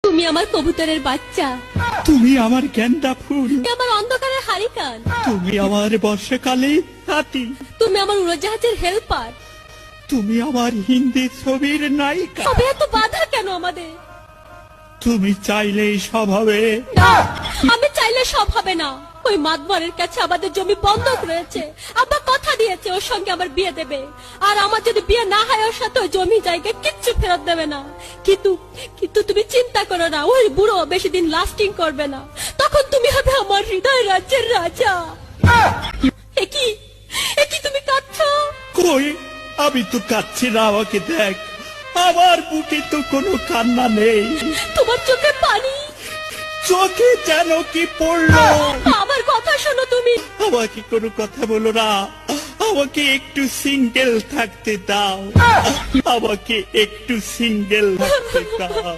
তুমি আমার কবুতরের বাচ্চা, তুমি আমার গেন্দা ফুল, তুমি আমার অন্ধকারের হারিকান, তুমি আমার বর্ষাকালে হাতি, তুমি আমার উড়োজাহাজের হেল্পার। তুমি আমার হিন্দি ছবির নায়িকা। সবে এত বাধা কেন আমাদের? তুমি চাইলেই সব হবে না, আমি চাইলে সব হবে না। ওই মাতবরের কাছে আমাদের জমি বন্ধক রয়েছে। আব্বা কথা দিয়েছে ওর সঙ্গে আমার বিয়ে দেবে, আর আমার যদি বিয়ে না হয় ওর সাথে ওই জমি জায়গা কিচ্ছু ফেরত দেবে না। কিন্তু কিন্তু তুমি চিন্তা করো না, ওই বুড়ো বেশি দিন লাস্টিং করবে না। তখন তুমি হবে আমার হৃদয় রাজ্যের রাজা। একই একই তুমি কাঁদছো? কই, আমি তো কাচ্ছি না, আমাকে দেখ, আমার বুকে তো কোনো কান্না নেই। তোমার চোখে পানি, চোখে যেন কি পড়লো। আমার কথা শোনো তুমি। আমাকে কোনো কথা বলো না, আমাকে একটু সিঙ্গেল থাকতে দাও, আমাকে একটু সিঙ্গেল থাকতে দাও।